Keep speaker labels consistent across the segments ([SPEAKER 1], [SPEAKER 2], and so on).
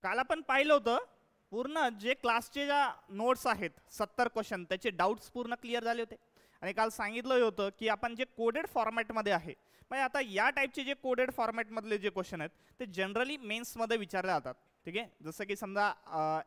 [SPEAKER 1] काल आपण पाहिलं होतं पूर्ण जे क्लासचे ज्या नोट्स आहेत 70 क्वेश्चन त्याचे डाऊट्स पूर्ण क्लिअर झाले होते आणि काल सांगितलं होतं की आपण जे कोडेड फॉर्मॅटमध्ये आहे म्हणजे आता या टाईपचे जे कोडेड फॉर्मॅटमधले जे क्वेश्चन आहेत ते जनरली मेन्समध्ये विचारले जातात. ठीक आहे, जसं की समजा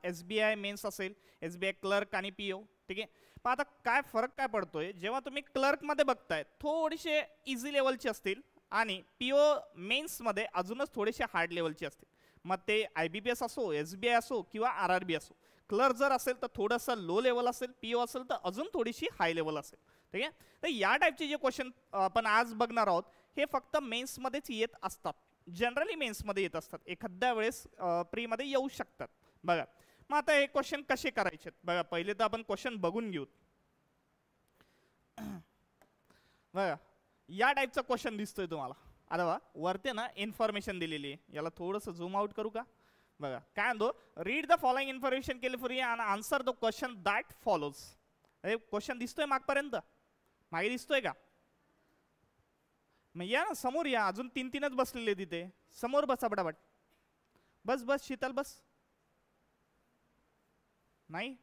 [SPEAKER 1] SBI मेन्स असेल, SBI क्लर्क आणि PO. ठीक आहे, पण आता काय फरक काय पडतोय जेव्हा तुम्ही क्लर्कमध्ये बघताय थोडेसे इझी लेवलचे असतील आणि PO मेन्समध्ये अजूनच थोडेसे हार्ड लेवलचे असतील. मग ते IBPS असो, SBI असो किंवा RRB असो. क्लर्क जर असेल तर थोडंसं लो लेवल असेल, PO असेल तर अजून थोडीशी हाय लेवल असेल. ठीक आहे, तर या टाईपचे जे क्वेश्चन आपण आज बघणार आहोत हे फक्त मेन्समध्येच येत असतात. जनरली मेन्समध्ये येत असतात, एखाद्या वेळेस प्रीमध्ये येऊ शकतात. बघा मग आता हे क्वेश्चन कसे करायचे बघा. पहिले तर आपण क्वेश्चन बघून घेऊ. बघा या टाईपचा क्वेश्चन दिसतोय तुम्हाला. आता बघा वरते ना इन्फॉर्मेशन दिलेली आहे, याला थोडंसं झूम आउट करू का. बघा काय म्हणतो, read the following information carefully and answer the question that follows. अरे क्वेश्चन दिसतोय मागपर्यंत, मागे दिसतोय का. मग या ना समोर या, अजून 3-3च बसलेले तिथे. समोर बसा पटापट. बस बस शीतल बस. नाही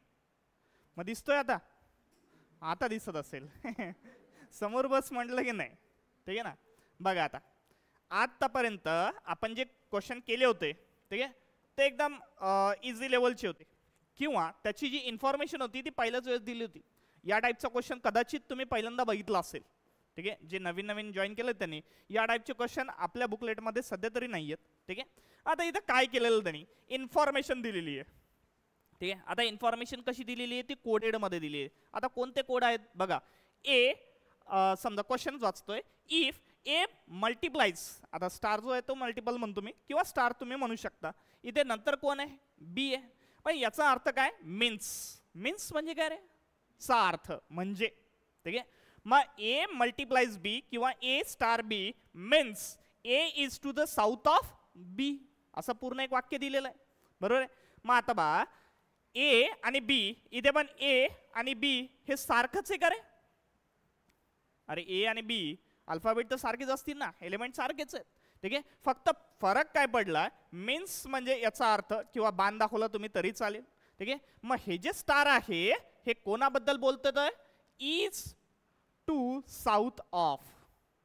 [SPEAKER 1] मग दिसतोय आता, आता दिसत असेल. समोर बस म्हटलं की नाही. ठीक आहे ना. बघा आता आतापर्यंत आपण जे क्वेश्चन केले होते ठीक आहे ते एकदम इझी लेवलचे होते किंवा त्याची जी इन्फॉर्मेशन होती ती पहिल्याच वेळेस दिली होती. या टाईपचा क्वेश्चन कदाचित तुम्ही पहिल्यांदा बघितला असेल. ठीक आहे, जे नवीन नवीन जॉईन केलं त्यांनी या टाईपचे क्वेश्चन आपल्या बुकलेटमध्ये सध्या तरी नाही आहेत. ठीक आहे, आता इथं काय केलेलं त्यांनी इन्फॉर्मेशन दिलेली आहे. ठीक आहे, आता इन्फॉर्मेशन कशी दिलेली आहे ती कोडेडमध्ये दिली आहे. आता कोणते कोड आहेत बघा. ए समजा क्वेश्चन वाचतोय, इफ ए मल्टिप्लाइज, आता स्टार जो आहे तो मल्टिपल म्हणतो मी किंवा स्टार तुम्ही म्हणू शकता. इथे नंतर कोण आहे, बी आहे. पण याचा अर्थ काय, मीन्स. मीन्स म्हणजे काय रे, चा अर्थ म्हणजे. ठीक आहे, मग ए मल्टिप्लाइज बी किंवा A star B means A is to the south of B, असं पूर्ण एक वाक्य दिलेलं आहे. बरोबर आहे. मग आता बा ए आणि बी, इथे पण ए आणि बी हे सारखंच आहे का रे. अरे ए आणि बी अल्फाबेट तर सारखेच असतील ना, एलिमेंट सारखेच आहेत. ठीक आहे, फक्त फरक काय पडला, मीन्स म्हणजे याचा अर्थ किंवा बाण दाखवला तुम्ही तरी चालेल. ठीक आहे, मग हे जे स्टार आहे हे कोणाबद्दल बोलतोय, इज टू साऊथ ऑफ.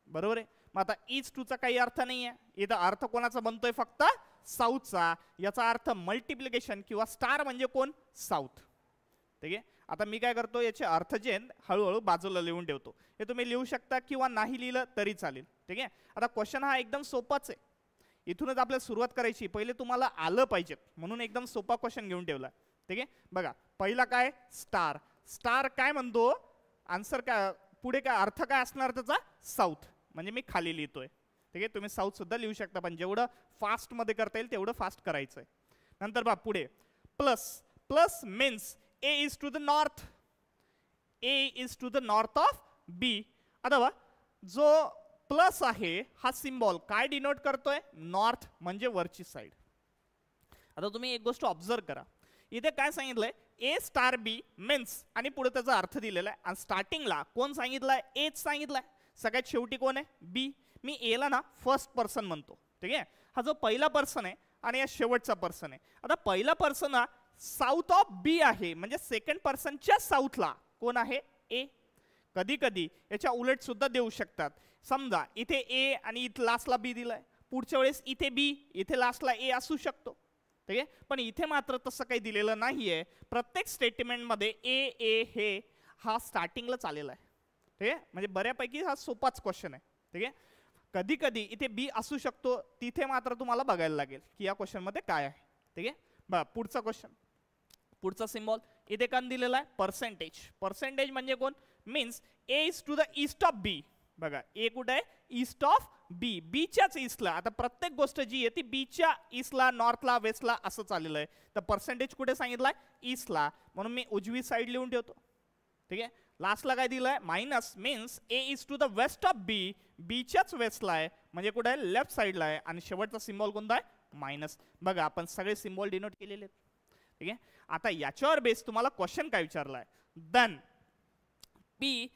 [SPEAKER 1] बरोबर आहे. मग आता इज टूचा काही अर्थ नाही आहे, इथं अर्थ कोणाचा बनतोय, फक्त साऊथचा. याचा अर्थ मल्टिप्लिकेशन किंवा स्टार म्हणजे कोण, साऊथ. ठीक आहे, आता मी काय करतो याचे अर्थ जे हळूहळू बाजूला लिहून ठेवतो. हे तुम्ही लिहू शकता किंवा नाही लिहिलं तरी चालेल. ठीक आहे, आता क्वेश्चन हा एकदम सोपाच आहे. इथूनच आपल्याला सुरुवात करायची, पहिले तुम्हाला आलं पाहिजे म्हणून एकदम सोपा क्वेश्चन घेऊन ठेवला. ठीक आहे, बघा पहिला काय, स्टार. स्टार काय म्हणतो, आन्सर काय, पुढे काय अर्थ काय असणार त्याचा, साऊथ. म्हणजे मी खाली लिहितोय. ठीक आहे, तुम्ही साऊथ सुद्धा लिहू शकता पण जेवढं फास्ट मध्ये करता येईल तेवढं फास्ट करायचंय. नंतर बघा पुढे plus. Plus means A is to the north. A is to the north of B. आता बघा जो प्लस आहे हा सिम्बॉल काय डिनोट करतोय, नॉर्थ म्हणजे वरची साईड. आता तुम्ही एक गोष्ट ऑब्झर्व करा, इथे काय सांगितलंय, ए स्टार बी मीन्स आणि पुढे त्याचा अर्थ दिलेला आहे. आणि स्टार्टिंगला कोण सांगितलंय, एच सांगितलंय. सगळ्यात शेवटी कोण आहे, बी. मी एला ना फर्स्ट पर्सन म्हणतो. ठीक आहे, हा जो पहिला पर्सन आहे आणि या शेवटचा पर्सन आहे. आता पहिला पर्सन हा साऊथ ऑफ बी आहे म्हणजे सेकंड पर्सनच्या साऊथला कोण आहे, ए. कधी कधी याच्या उलट सुद्धा देऊ शकतात. समजा इथे ए आणि इथे लास्टला बी दिलाय, पुढच्या वेळेस इथे बी इथे लास्टला ए असू शकतो. ठीक आहे, पण इथे मात्र तसं काही दिलेलं नाहीये. प्रत्येक स्टेटमेंटमध्ये ए हे हा स्टार्टिंगला आलेला आहे. ठीक आहे, म्हणजे बऱ्यापैकी हा सोपाच क्वेश्चन आहे. ठीक आहे, कधी कधी इथे बी असू शकतो, तिथे मात्र तुम्हाला बघायला लागेल की या क्वेश्चनमध्ये काय आहे. ठीक आहे, बघा पुढचा क्वेश्चन. पुढचा सिम्बॉल इथे काय दिलेला आहे, पर्सेंटेज. पर्सेंटेज म्हणजे कोण, means A is to the east of B. बघा ए कुठे आहे, ईस्ट ऑफ बी, बीच्याच ईस्टला. आता प्रत्येक गोष्ट जी आहे ती बीच्या ईस्टला, नॉर्थला, वेस्टला असं चाललेलं आहे. तर पर्सेंटेज कुठे सांगितलाय, ईस्टला, म्हणून मी उजवी साईड लिहून ठेवतो. ठीक आहे, लास्टला काय दिलंय, minus means A is to the west of B, बीच्याच वेस्टला आहे म्हणजे कुठे आहे, लेफ्ट साईडला आहे. आणि शेवटचा सिम्बॉल कोणता आहे, मायनस. बघा आपण सगळे सिम्बॉल डिनोट केलेले आहेत. ठीक आहे, आता याच्यावर बेस तुम्हाला क्वेश्चन काय विचारलाय, then P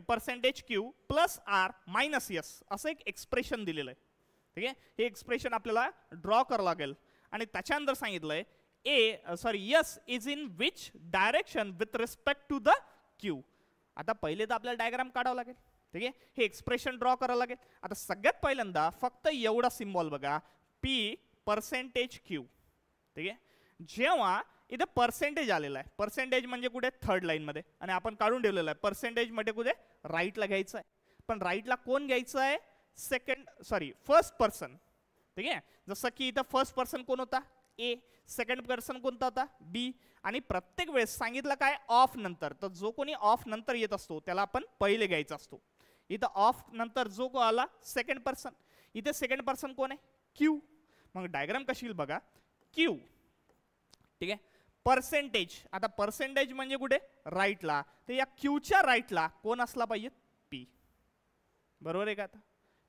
[SPEAKER 1] percentage Q plus R minus S असं एक एक्सप्रेशन दिलेलं आहे. ठीक आहे, हे एक्सप्रेशन आपल्याला ड्रॉ करावं लागेल. आणि त्याच्यानंतर सांगितलंय yes is in which direction with respect to the Q. आता पहिले तर आपल्याला डायग्राम काढावं लागेल, ठीक आहे, हे एक्सप्रेशन ड्रॉ करावं लागेल. आता सगळ्यात पहिल्यांदा फक्त एवढा सिम्बॉल बघा, पी पर्सेंटेज क्यू, ठीक आहे. जेव्हा इथे पर्सेंटेज आलेला आहे, पर्सेंटेज म्हणजे कुठे थर्ड लाईन मध्ये, आणि आपण काढून ठेवलेलं आहे पर्सेंटेज मध्ये कुठे राईटला घ्यायचं आहे. पण राईटला कोण घ्यायचं आहे, फर्स्ट पर्सन, ठीक आहे. जसं की इथं फर्स्ट पर्सन कोण होता, ए, सेकंड पर्सन कोणता होता, बी, आणि प्रत्येक वेळेस सांगितलं काय, ऑफ नंतर. तर जो कोणी ऑफ नंतर येत असतो त्याला आपण पहिले घ्यायचा असतो. इथं ऑफ नंतर जो को आला सेकंड पर्सन, इथे सेकंड पर्सन कोण आहे, क्यू. मग डायग्राम कशी येईल बघा, क्यू, ठीक आहे, पर्सेंटेज. आता पर्सेंटेज म्हणजे कुठे राईटला, तर या क्यूच्या राईटला कोण असला पाहिजे, पी, बरोबर आहे का. आता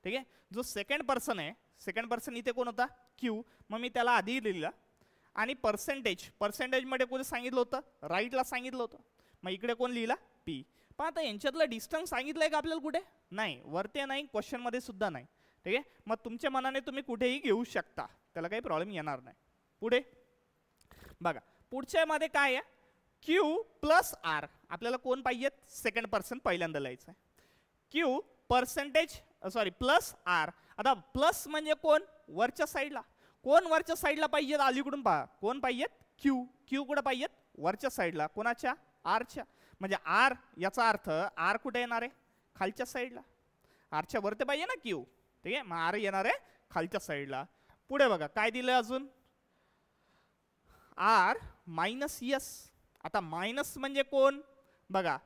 [SPEAKER 1] ठीक आहे, जो सेकंड पर्सन आहे, सेकंड पर्सन इथे कोण होता, क्यू, मग मी त्याला आधी लिहिला. आणि पर्सेंटेज मध्ये कोणी सांगितलं होतं, राईटला सांगितलं होतं, मग इकडे कोण लिहिला, पी. पण आता यांच्यातलं डिस्टन्स सांगितलंय का आपल्याला, कुठे नाही, वरती नाही, क्वेश्चन मध्ये सुद्धा नाही, ठीक आहे. मग तुमच्या मनाने तुम्ही कुठेही घेऊ शकता, त्याला काही प्रॉब्लेम येणार नाही. पुढे बघा, पुढच्या मध्ये काय आहे, क्यू प्लस आर. आपल्याला कोण पाहिजे, सेकंड पर्सन पहिल्यांदा लिहायचं आहे. Q plus R. आता प्लस म्हणजे कोण, वरच्या साईडला. कोण वरच्या साईडला पाहिजेत, अलीकडून पहा, कोण पाहिजेत, क्यू. क्यू कुठे पाहिजेत, वरच्या साईडला, कोणाच्या, आरच्या. म्हणजे आर, याचा अर्थ आर कुठे येणार आहे, खालच्या साईडला. आरच्या वरती पाहिजे ना क्यू, ठीक आहे, मग आर येणार आहे खालच्या साईडला. पुढे बघा काय दिलं अजून, आर मायनस यस. आता मायनस म्हणजे कोण बघा,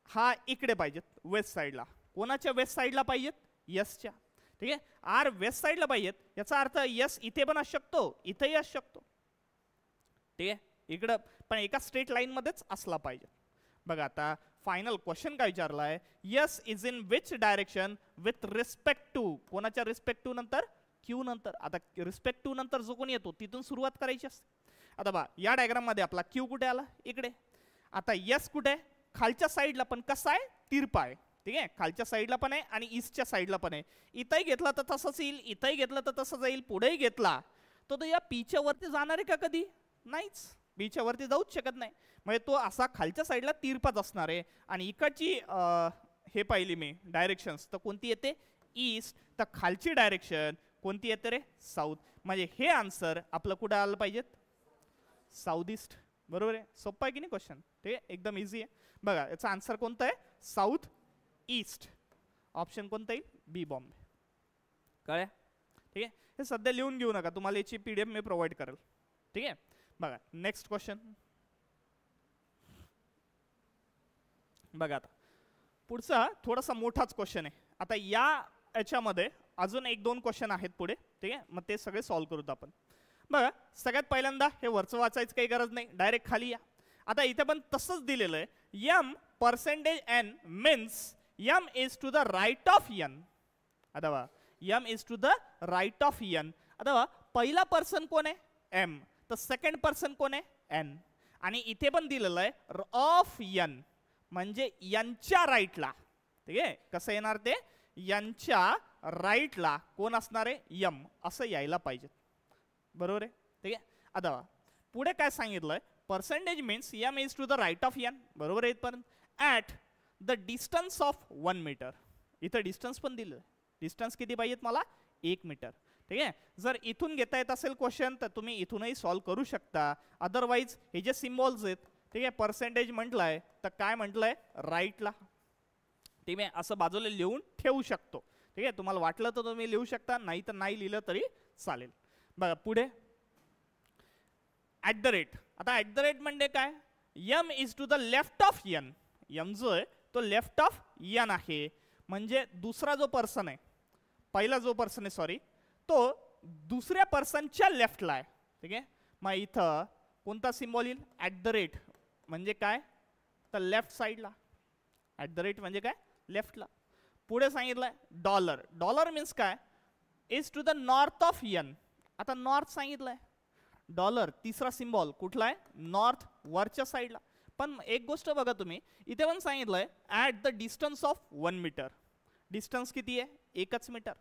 [SPEAKER 1] हा इकडे पाहिजेत वेस्ट साईडला, कोणाच्या वेस्ट साईडला पाहिजेत, यसच्या, ठीक आहे. आर वेस्ट साईडला पाहिजेत, याचा अर्थ यस इथे पण असू शकतो, इथेही असू शकतो, ठीक आहे. इकडं पण एका स्ट्रेट लाईन मध्येच असला पाहिजे. बघा आता फायनल क्वेश्चन काय विचारलाय, S is in which direction with respect to, कोणाच्या रिस्पेक्ट टू नंतर, क्यू नंतर. आता रिस्पेक्ट टू नंतर जो कोणी येतो तिथून सुरुवात करायची असते. आता बा या डायग्राम मध्ये आपला क्यू कुठे आला, इकडे. आता यस कुठे, खालच्या साईडला, पण कसा आहे, तिरपा आहे, ठीक आहे, खालच्या साईडला पण आहे आणि ईस्टच्या साईडला पण आहे. इथंही घेतला तर तसंच येईल, इथंही घेतला तर तसंच येईल, पुढेही घेतला तो या पीच्या वरती जाणार आहे का, कधी नाहीच, पीच्या वरती जाऊच शकत नाही. म्हणजे तो असा खालच्या साईडला तिरपाच असणार आहे. आणि इकडची हे पाहिली मी डायरेक्शन्स, तर कोणती येते, ईस्ट. तर खालची डायरेक्शन कोणती येते रे, साऊथ. म्हणजे हे आन्सर आपलं कुठं आलं पाहिजेत, साऊथ ईस्ट, बरोबर आहे. सोपं आहे की नाही क्वेश्चन, ठीक आहे, एकदम इझी आहे. बघा याचा आन्सर कोणता आहे, साऊथ ईस्ट. ऑप्शन कोणता येईल, बी, बॉम्बे. कळलं, ठीक आहे. हे सध्या लिहून घेऊ नका, तुम्हाला याची पीडीएफ मी प्रोव्हाइड करेल, ठीक आहे. बघा नेक्स्ट क्वेश्चन बघा. आता पुढचा थोडासा मोठाच क्वेश्चन आहे. आता याच्यामध्ये अजून 1-2 क्वेश्चन आहेत पुढे, ठीक आहे, मग ते सगळे सॉल्व्ह करूत आपण. बघा सगळ्यात पहिल्यांदा हे वरचं वाचायचं काही गरज नाही, डायरेक्ट खाली या. आता इथे पण तसंच दिलेलं आहे, M percentage N means M is to the right of N. आता बघा M is to the right of N. आता बघा पहिला पर्सन कोण आहे, एम, तर सेकंड पर्सन कोण आहे, एन. आणि इथे पण दिलेलं आहे ऑफ एन, म्हणजे यांच्या राईटला, ठीक आहे. कसं येणार ते, यांच्या राईटला कोण असणार आहे, यम, असं यायला पाहिजे, बरोबर आहे, ठीक आहे. आता पुढे काय सांगितलंय, percentage means M is to the right of N, बरोबर आहे. पण at the distance of 1 meter. इथं डिस्टन्स पण दिलं, डिस्टन्स किती पाहिजेत मला, 1 मीटर, ठीक आहे. जर इथून घेता येत असेल क्वेश्चन तर तुम्ही इथूनही सॉल्व्ह करू शकता. अदरवाईज हे जे सिम्बॉल्स आहेत, ठीक आहे, पर्सेंटेज म्हटलंय तर काय म्हटलंय, राईटला, ठीक आहे, असं बाजूला लिहून ठेवू शकतो, ठीक आहे. तुम्हाला वाटलं तर तुम्ही लिहू शकता, नाही तर नाही लिहिलं तरी चालेल. बघा पुढे ॲट द रेट. आता ॲट द रेट म्हणजे काय, M is to the left of N. M जो आहे तो लेफ्ट ऑफ एन आहे, म्हणजे दुसरा जो पर्सन आहे, पहिला जो पर्सन आहे सॉरी, तो दुसऱ्या पर्सनच्या लेफ्टला आहे, ठीक आहे. मग इथं कोणता सिम्बॉल येईल, ॲट द रेट म्हणजे काय, तर लेफ्ट साईडला. ॲट द रेट म्हणजे काय, लेफ्टला. पुढे सांगितलंय डॉलर. डॉलर मीन्स काय, is to the north of N. आता नॉर्थ सांगितलंय, डॉलर तिसरा सिम्बॉल कुठला आहे, नॉर्थ, वरच्या साईडला. पण एक गोष्ट बघा तुम्ही, इथे पण सांगितलंय at the distance of 1 meter. Distance किती आहे, 1 मीटर.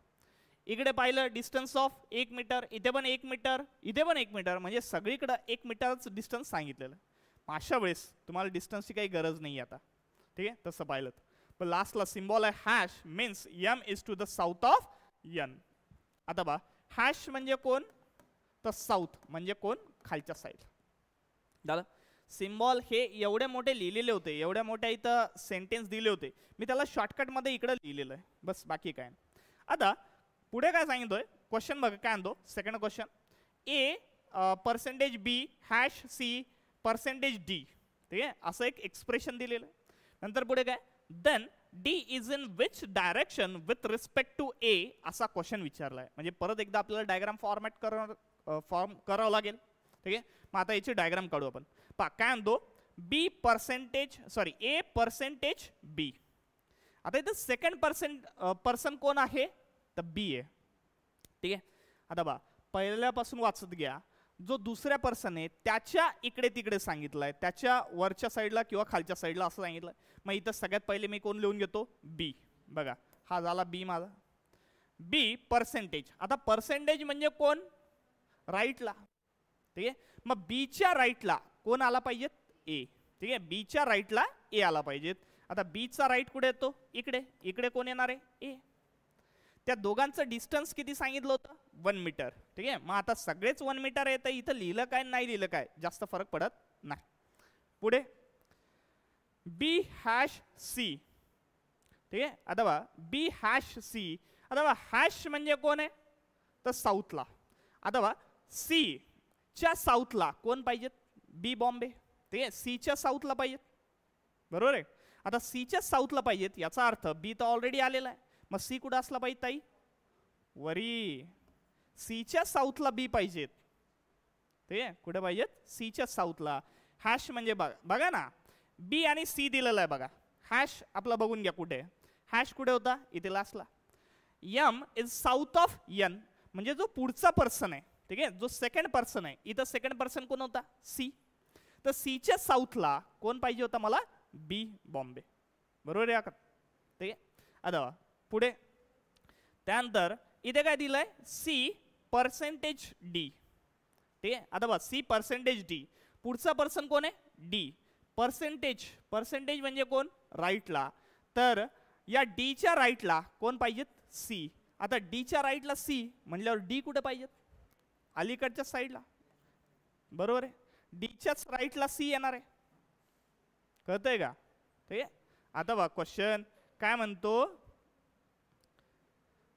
[SPEAKER 1] इकडे पाहिलं डिस्टन्स ऑफ 1 मीटर, इथे पण 1 मीटर, इथे पण 1 मीटर, म्हणजे सगळीकडे 1 मीटरच डिस्टन्स सांगितलेलं. अशा वेळेस तुम्हाला डिस्टन्सची काही गरज नाही आता, ठीक आहे, तसं पाहिलं. पण लास्टला सिम्बॉल आहे hash, means M is to the south of N. आता बा हॅश म्हणजे कोण, तर साऊथ म्हणजे कोण, खालच्या साईड. झालं. सिम्बॉल हे एवढे मोठे लिहिलेले होते, एवढ्या मोठ्या इथं सेंटेन्स दिले होते, मी त्याला शॉर्टकटमध्ये इकडे लिहिलेलं आहे, बस बाकी काय. आता पुढे काय सांगितलंय क्वेश्चन बघा काय आणतो. सेकंड क्वेश्चन, ए पर्सेंटेज बी हॅश सी पर्सेंटेज डी, ठीक आहे, असं एक एक्सप्रेशन दिलेलं आहे. नंतर पुढे काय, then D is in which direction with respect to A, असा क्वेश्चन विचारलाय. म्हणजे परत एकदा आपल्याला डायग्राम फॉर्म करावं लागेल, ठीक आहे. मग आता याची डायग्राम काढू आपण. पहा काय आणतो, बी पर्सेंटेज सॉरी ए पर्सेंटेज बी. आता इथं सेकंड पर्सन कोण आहे, तर बी आहे, ठीक आहे. आता बा पहिल्यापासून वाचत घ्या, जो दुसऱ्या पर्सन आहे त्याच्या इकडे तिकडे सांगितलंय, त्याच्या वरच्या साईडला किंवा खालच्या साईडला असं सांगितलंय. मग इथं सगळ्यात पहिले मी कोण लिहून घेतो, बी. बघा हा झाला बी माझा, बी पर्सेंटेज. आता पर्सेंटेज म्हणजे कोण, राईटला, ठीक आहे. मग बीच्या राईटला कोण आला पाहिजेत, ए, ठीक आहे. बीच्या राईटला ए आला पाहिजेत. आता बीचा राईट कुठे येतो, इकडे, इकडे कोण येणार आहे, ए. त्या दोघांचं डिस्टन्स किती सांगितलं होतं, 1 मीटर, ठीक आहे. मग आता सगळेच 1 मीटर आहे, तर इथं लिहिलं काय नाही लिहिलं काय जास्त फरक पडत नाही. पुढे बी हॅश सी, ठीक आहे. आता बा बी हॅश सी, आता बा हॅश म्हणजे कोण आहे, तर साऊथला. आता बा सी च्या साऊथला कोण पाहिजेत, बी बॉम्बे, ठीक आहे. सी च्या साऊथला पाहिजेत, बरोबर आहे. आता सी च्या साऊथला पाहिजेत, याचा अर्थ बी तर ऑलरेडी आलेला आहे. मग सी कुठं असला पाहिजे ताई, वरी. सीच्या साऊथला बी पाहिजेत, ठीक आहे. कुठे पाहिजेत, सीच्या साऊथला. हॅश म्हणजे बघा ना, बी आणि सी दिलेला आहे बघा. हॅश आपला बघून घ्या कुठे, हॅश कुठे होता, इथे लास्टला. M is south of N, म्हणजे जो पुढचा पर्सन आहे, ठीक आहे, जो सेकंड पर्सन आहे, इथं सेकंड पर्सन कोण होता, सी. तर सीच्या साऊथला कोण पाहिजे होता मला, बी बॉम्बे, बरोबर आहे, ठीक आहे. आता पुढे त्यानंतर इथे काय दिलंय, सी पर्सेंटेज डी, ठीक आहे. आता बघ सी पर्सेंटेज डी, पुढचा पर्सन कोण आहे, डी. पर्सेंटेज, पर्सेंटेज म्हणजे कोण, राईटला. तर या डीच्या राईटला कोण पाहिजेत, सी. आता डीच्या राईटला सी म्हणल्यावर डी कुठे पाहिजेत, अलीकडच्या साईडला, बरोबर आहे. डीच्याच राईटला सी येणार आहे, कळतंय का, ठीक आहे. आता बघ क्वेश्चन काय म्हणतो,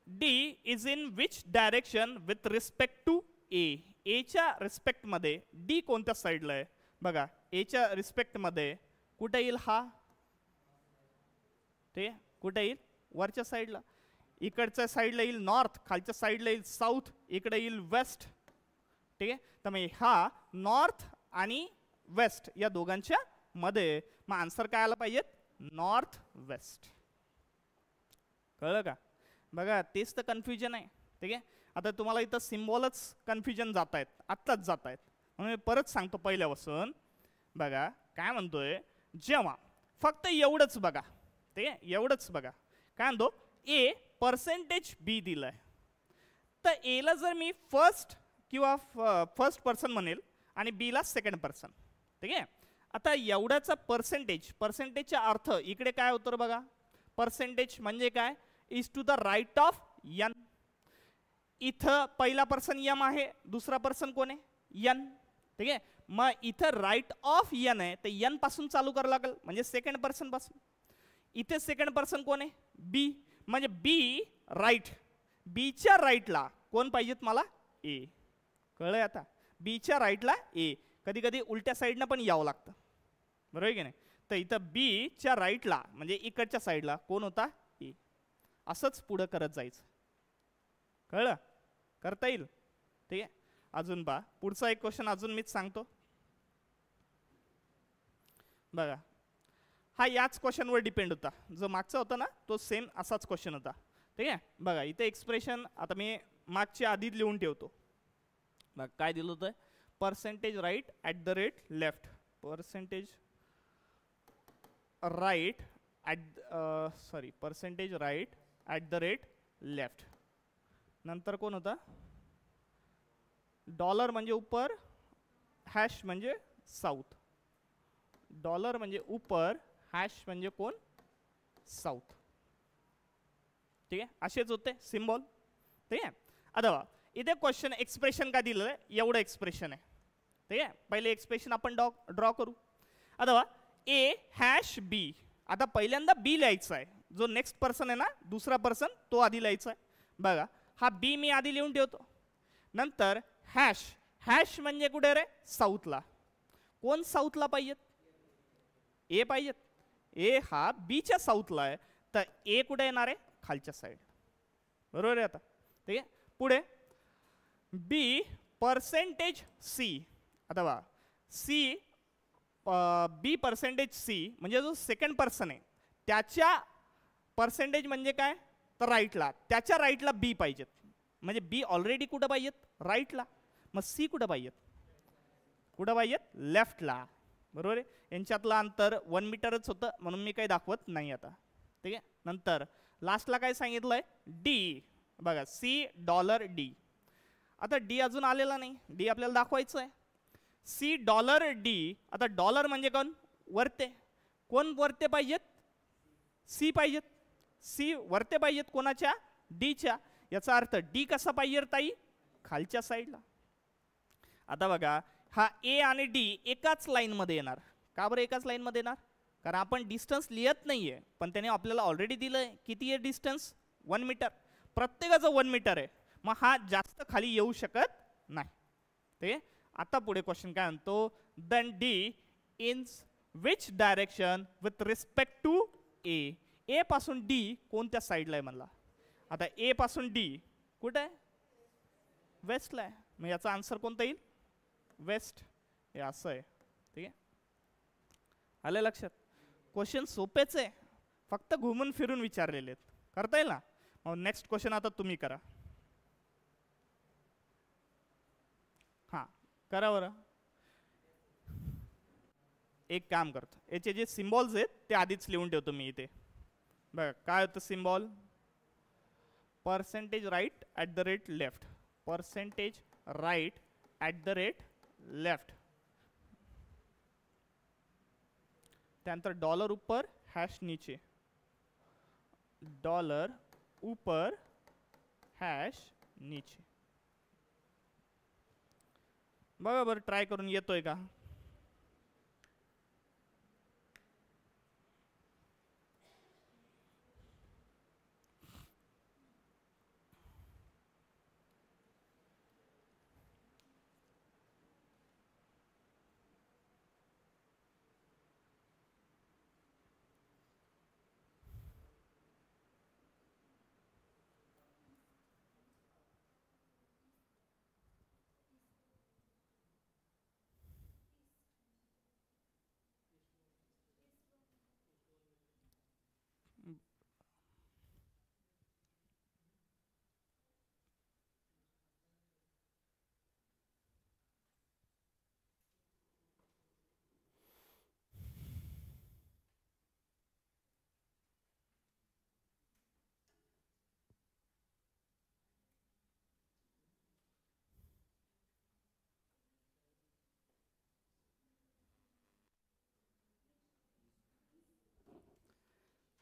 [SPEAKER 1] D is in which direction with respect to A. एच्या रिस्पेक्ट मध्ये डी कोणत्या साईडला आहे, बघा एच्या रिस्पेक्ट मध्ये कुठे येईल हा, ठीक आहे, कुठे येईल, वरच्या साईडला. इकडच्या साईडला येईल नॉर्थ, खालच्या साईडला येईल साऊथ, इकडे येईल वेस्ट, ठीक आहे. तर मग हा नॉर्थ आणि वेस्ट या दोघांच्या मध्ये, मग आन्सर काय आला पाहिजेत, नॉर्थ वेस्ट. कळलं का, बघा तेच तर कन्फ्युजन आहे, ठीक आहे. आता तुम्हाला इथं सिम्बॉलच कन्फ्युजन जात आहेत, आत्ताच जात आहेत, म्हणून मी परत सांगतो पहिल्यापासून. बघा काय म्हणतोय, जेव्हा फक्त एवढंच बघा, ठीक आहे, एवढंच बघा काय म्हणतो, ए पर्सेंटेज बी दिलाय, तर एला जर मी फर्स्ट किंवा फर्स्ट पर्सन म्हणेल आणि बी ला सेकंड पर्सन, ठीक आहे. आता एवढ्याचा पर्सेंटेज, पर्सेंटेजचा अर्थ इकडे काय होतं बघा, पर्सेंटेज म्हणजे काय, is to the right of N. इथं पहिला पर्सन यम आहे, दुसरा पर्सन कोण आहे, एन, ठीक आहे. मग इथं राईट ऑफ एन आहे, तर एन पासून चालू करावं लागेल, म्हणजे सेकंड पर्सन पासून. इथे सेकंड पर्सन कोण आहे, बी, म्हणजे बी राईट, बीच्या राईटला कोण पाहिजेत मला, ए. कळलंय आता, बीच्या राईटला ए. कधी कधी उलट्या साईडनं पण यावं लागतं, बरोबर आहे की नाही. तर इथं बीच्या राईटला म्हणजे इकडच्या साईडला कोण होता, ए. असंच पुढं करत जायचं, कळलं, करता येईल, ठीक आहे. अजून पहा पुढचा एक क्वेश्चन अजून मीच सांगतो. बघा हा याच क्वेश्चनवर डिपेंड होता, जो मागचा होता ना तो सेम असाच क्वेश्चन होता, ठीक आहे. बघा इथे एक्सप्रेशन आता मी मागच्या आधी लिहून ठेवतो. बघा काय दिलं होतं, percentage right at the rate left, percentage right at percentage right at the rate left. नंतर कोण होता डॉलर म्हणजे ऊपर, हॅश म्हणजे साऊथ. डॉलर म्हणजे ऊपर, हॅश म्हणजे कोण साऊथ. ठीक आहे, असेच होते सिम्बॉल. ठीक आहे, आता इथे क्वेश्चन एक्सप्रेशन का दिलेलं आहे, एवढं एक्सप्रेशन आहे. ठीक आहे, पहिले एक्सप्रेशन आपण ड्रॉ करू. आता ए हॅश बी. आता पहिल्यांदा बी लिहायचा आहे, जो नेक्स्ट पर्सन आहे ना दुसरा पर्सन तो आधी लिहायचा आहे. बघा हा बी मी आधी लिहून ठेवतो. नंतर हॅश, हॅश म्हणजे कुठे रे साऊथला. कोण साऊथला पाहिजेत, ए पाहिजेत. ए हा बीच्या साऊथला आहे, तर ए कुठे येणार आहे खालच्या साईड. बरोबर आहे. आता ठीक आहे, पुढे बी पर्सेंटेज सी. आता बघा सी बी पर्सेंटेज सी म्हणजे जो सेकंड पर्सन आहे त्याच्या पर्सेंटेज म्हणजे काय तर राईटला, त्याच्या राईटला बी पाहिजेत. म्हणजे बी ऑलरेडी कुठं पाहिजेत राईटला, मग सी कुठं पाहिजेत, कुठं पाहिजेत लेफ्टला. बरोबर आहे, यांच्यातलं अंतर 1 मीटरच होतं म्हणून मी काही दाखवत नाही आता. ठीक आहे, नंतर लास्टला काय सांगितलंय डी. बघा सी डॉलर डी. आता डी अजून आलेला नाही, डी आपल्याला दाखवायचं आहे. C dollar D. आता डॉलर म्हणजे कोण वरते, कोण वरते पाहिजेत सी पाहिजेत. सी वरते पाहिजेत कोणाच्या डीच्या. याचा अर्थ डी कसा पाहिजे ताई खालच्या साईडला. आता बघा हा ए आणि डी एकाच लाईन मध्ये येणार. का बरं एकाच लाईन मध्ये येणार, कारण आपण डिस्टन्स लिहित नाहीये, पण त्याने आपल्याला ऑलरेडी दिलंय किती आहे डिस्टन्स 1 मीटर. प्रत्येकाचं 1 मीटर आहे, मग हा जास्त खाली येऊ शकत नाही. ते आता पुढे क्वेश्चन काय म्हणतो, then D in which direction with respect to A. A पासून डी कोणत्या साईडला आहे म्हणला. आता ए पासून डी कुठे आहे वेस्टला आहे, मग याचा आन्सर कोणता येईल वेस्ट. हे असं आहे. ठीक आहे, आलं लक्षात. क्वेश्चन सोपेच आहे, फक्त घुमून फिरून विचारलेले आहेत. करता येईल ना. मग नेक्स्ट क्वेश्चन आता तुम्ही करा. हां करा बरं. एक काम करतो, याचे जे सिम्बॉल्स आहेत ते आधीच लिहून ठेवतो मी इथे. बघा काय होतं symbol, percentage right at the rate left, percentage right at the rate left. त्यानंतर डॉलर ऊपर हॅश नीचे, डॉलर ऊपर हॅश नीचे. बघा बरं ट्राय करून येतोय का.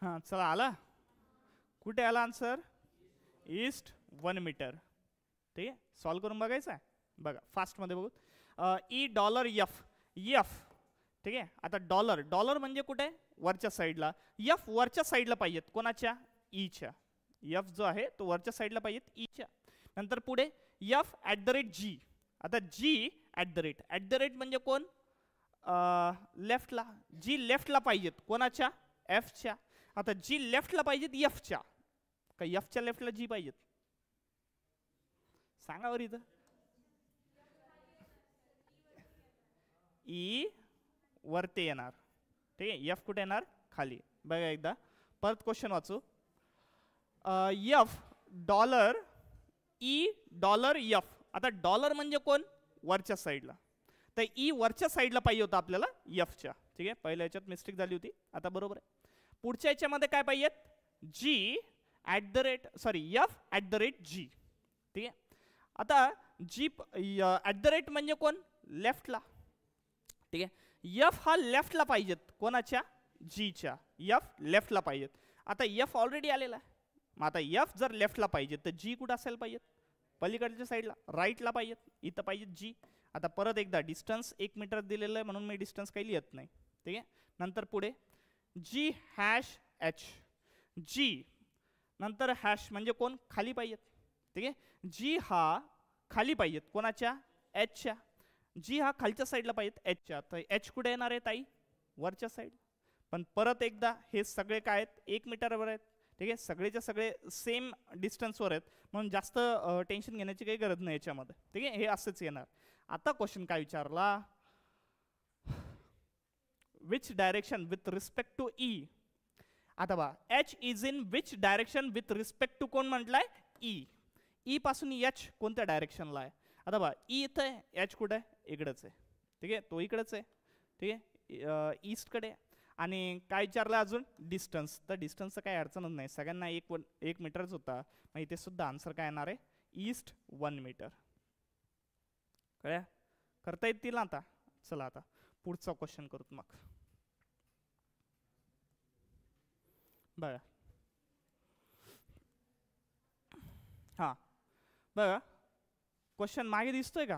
[SPEAKER 1] हां चला आला. कुठे आला आन्सर ईस्ट 1 मीटर. ठीक आहे, सॉल्व करून बघायचं आहे. बघा फास्टमध्ये बघू. E dollar F, F. ठीक आहे, आता डॉलर, डॉलर म्हणजे कुठे वरच्या साईडला. एफ वरच्या साईडला पाहिजेत कोणाच्या ईच्या. एफ जो आहे तो वरच्या साईडला पाहिजेत ईच्या. नंतर पुढे एफ ॲट द रेट जी. आता जी ॲट द रेट म्हणजे कोण लेफ्टला. जी लेफ्टला पाहिजेत कोणाच्या एफच्या. आता जी लेफ्टला पाहिजेत एफच्या, का एफच्या लेफ्टला जी पाहिजेत सांगा बरं. इथं ई वरती येणार. ठीक आहे, एफ कुठे येणार खाली. बघा एकदा परत क्वेश्चन वाचू. F dollar E dollar F. आता डॉलर म्हणजे कोण वरच्या साईडला, तर ई वरच्या साईडला पाहिजे होता आपल्याला एफच्या. ठीक आहे, पहिल्या याच्यात मिस्टेक झाली होती, आता बरोबर आहे. पुढच्या याच्यामध्ये काय पाहिजेत G at the rate, sorry F at the rate G. ठीक आहे. आता जी ॲट द रेट म्हणजे कोण, लेफ्टला. ठीक आहे, एफ हा लेफ्टला पाहिजेत कोणाच्या, जीच्या. एफ लेफ्टला पाहिजेत. आता एफ ऑलरेडी आलेला आहे, मग आता एफ जर लेफ्टला पाहिजे तर जी कुठं असायला पाहिजेत, पलीकडच्या साईडला राईटला पाहिजेत. इथं पाहिजेत जी. आता परत एकदा डिस्टन्स 1 मीटर दिलेलं आहे म्हणून मी डिस्टन्स काही लिहित नाही. ठीक आहे, नंतर पुढे जी हॅश एच, जी नंतर हॅश म्हणजे कोण, खाली पाहिजेत. ठीक आहे, जी हा खाली पाहिजेत कोणाच्या, एचच्या. जी हा खालच्या साईडला पाहिजेत एचच्या. तर एच कुठे येणार आहे ताई, वरच्या साईड. पण परत एकदा हे सगळे काय आहेत, 1 मीटरवर आहेत. ठीक आहे, सगळेच्या सगळे सेम डिस्टन्सवर आहेत म्हणून जास्त टेन्शन घेण्याची काही गरज नाही याच्यामध्ये. ठीक आहे, हे असंच येणार. आता क्वेश्चन काय विचारला, which direction with respect to E. आता बा H is in which direction with respect to कोण म्हटलंय, ई. ई पासून एच कोणत्या डायरेक्शनला आहे. आता बा ई इथं आहे, एच कुठे आहे, इकडेच आहे. ठीक आहे, तो इकडेच आहे. ठीक आहे, ईस्टकडे. आणि काय विचारलं अजून, डिस्टन्स. तर डिस्टन्सचं काही अडचणच नाही, सगळ्यांना 1 मीटरच होता. मग इथे सुद्धा आन्सर काय येणार आहे, ईस्ट 1 मीटर. कळ्या, करता येतील आता. चला आता पुढचा क्वेश्चन करूत मग. बघा हां, बघा क्वेश्चन मागे दिसतोय का,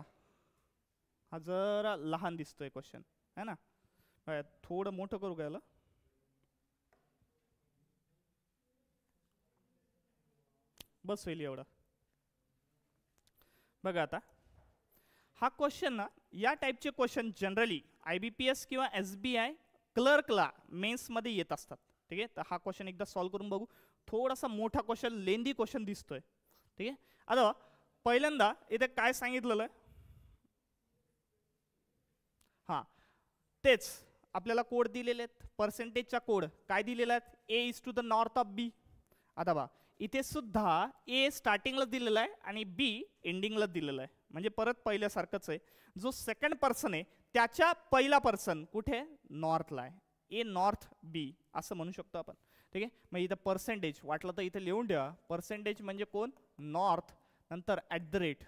[SPEAKER 1] हा जरा लहान दिसतोय क्वेश्चन है ना. बघा थोडं मोठं करू घ्यायला. बस होईल एवढं. बघा आता हा क्वेश्चन ना, या टाईपचे क्वेश्चन जनरली IBPS किंवा SBI क्लर्कला मेन्समध्ये येत असतात. ठीक आहे, तर हा क्वेश्चन एकदा सॉल्व्ह करून बघू. थोडासा मोठा क्वेश्चन, लेंदी क्वेश्चन दिसतोय. ठीक आहे, आता पहिल्यांदा इथे काय सांगितलेलं आहे, हां तेच आपल्याला कोड दिलेले आहेत, पर्सेंटेजचा कोड काय दिलेला आहे, A is to the north of B. आता बा इथे सुद्धा A स्टार्टिंगला दिलेला आहे आणि B एंडिंगला दिलेला आहे. म्हणजे परत पहिल्यासारखंच आहे. जो सेकंड पर्सन आहे त्याच्या पहिला पर्सन कुठे, नॉर्थला आहे. A नॉर्थ B असं म्हणू शकतो आपण. ठीक आहे, मग इथं पर्सेंटेज वाटलं तर इथे लिहून ठेवा. पर्सेंटेज म्हणजे कोण, नॉर्थ. नंतर ॲट द रेट.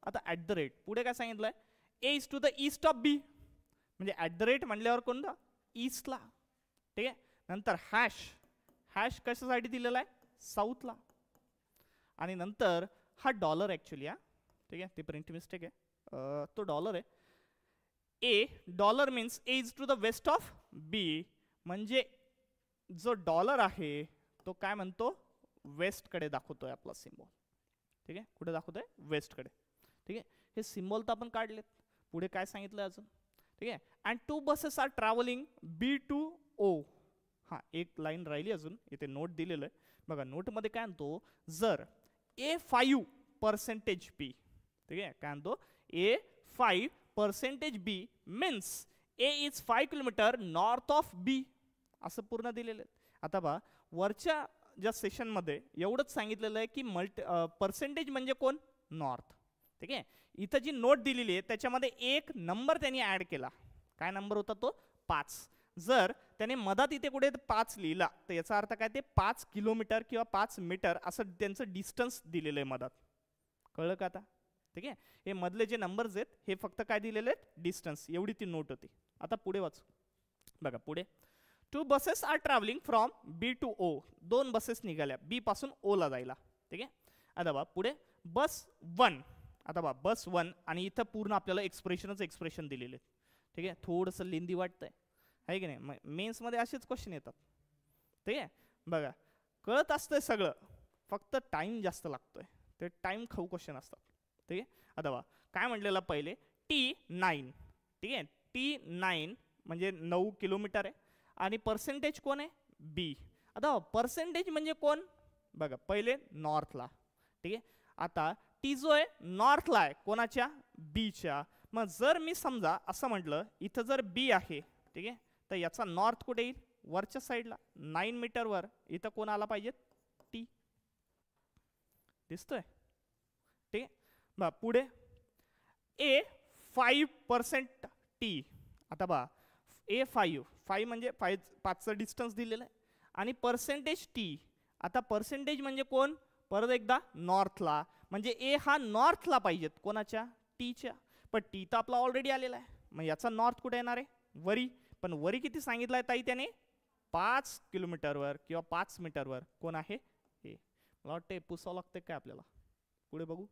[SPEAKER 1] आता ॲट द रेट पुढे काय सांगितलंय, A is to the east of B. म्हणजे ॲट द रेट म्हणल्यावर कोणता, ईस्टला. ठीक आहे, नंतर हॅश. हॅश कशासाठी दिलेला आहे, साऊथला. आणि नंतर हा डॉलर ॲक्च्युली, हा ठीक आहे, ते प्रिंट मिस्टेक आहे, तो डॉलर आहे. A dollar means A is to the west of B. म्हणजे जो डॉलर आहे तो काय म्हणतो, वेस्टकडे दाखवतोय आपला सिम्बॉल. ठीक आहे, कुठे दाखवतोय, वेस्टकडे. ठीक आहे, हे सिम्बॉल तर आपण काढलेत. पुढे काय सांगितलं अजून. ठीक आहे, and 2 buses are travelling B to O. हां एक लाईन राहिली अजून, इथे नोट दिलेलं आहे बघा. नोटमध्ये काय म्हणतो, जर A5% B. ठीक आहे, काय म्हणतो, A5% B means A is 5 kilometre north of B असं पूर्ण दिलेलं आहे. आता बा वरच्या ज्या सेशनमध्ये एवढंच सांगितलेलं आहे की पर्सेंटेज म्हणजे कोण, नॉर्थ. ठीक आहे, इथं जी नोट दिलेली आहे त्याच्यामध्ये एक नंबर त्यांनी ॲड केला. काय नंबर होता तो, 5. जर त्याने मधात इथे कुठे 5 लिहिला तर याचा अर्थ काय, ते 5 किलोमीटर किंवा 5 मीटर असं त्यांचं डिस्टन्स दिलेलं आहे मधात. कळलं का आता. ठीक आहे, हे मधले जे नंबर्स आहेत हे फक्त काय दिलेले आहेत, डिस्टन्स. एवढी ती नोट होती. आता पुढे वाचू बघा. पुढे 2 buses are travelling from B to O. 2 buses निघाल्या B पासून O ला जायला. ठीक आहे, आता बा पुढे बस 1. आता बा बस 1 आणि इथं पूर्ण आपल्याला एक्सप्रेशन दिलेले आहेत. ठीक आहे, थोडंसं लेंदी वाटतंय आहे की नाही. मेन्समध्ये असेच क्वेश्चन येतात. ठीक आहे, बघा कळत असतंय सगळं, फक्त टाइम जास्त लागतोय. ते टाइम खाऊ क्वेश्चन असतात. ठीक आहे, आता बा काय म्हटलेलं पहिले, T9. ठीक आहे, T9 म्हणजे 9 किलोमीटर आहे आणि पर्सेंटेज कोण आहे, B. आता पर्सेंटेज म्हणजे कोण, बघा पहिले नॉर्थला. ठीक आहे, आता टी जो आहे नॉर्थला आहे कोणाच्या, बीच्या. मग जर मी समजा असं म्हटलं इथं जर बी आहे, ठीक आहे, तर याचा नॉर्थ कुठे येईल, वरच्या साईडला 9 मीटरवर. इथं कोण आला पाहिजे, टी. दिसतोय. ठीक आहे, बा पुढे A5% टी. आता बा A5 म्हणजे 5चं डिस्टन्स दिलेलं आहे आणि पर्सेंटेज टी. आता पर्सेंटेज म्हणजे कोण, परत एकदा नॉर्थला. म्हणजे ए हा नॉर्थला पाहिजेत कोणाच्या, टीच्या. पण टी तर आपला ऑलरेडी आलेला आहे, मग याचा नॉर्थ कुठे येणार आहे, वरी. पण वरी किती सांगितलं आहे ताई त्याने, 5 किलोमीटरवर किंवा 5 मीटरवर कोण आहे ए. मला वाटतं पुसावं लागतं काय आपल्याला, पुढे बघू.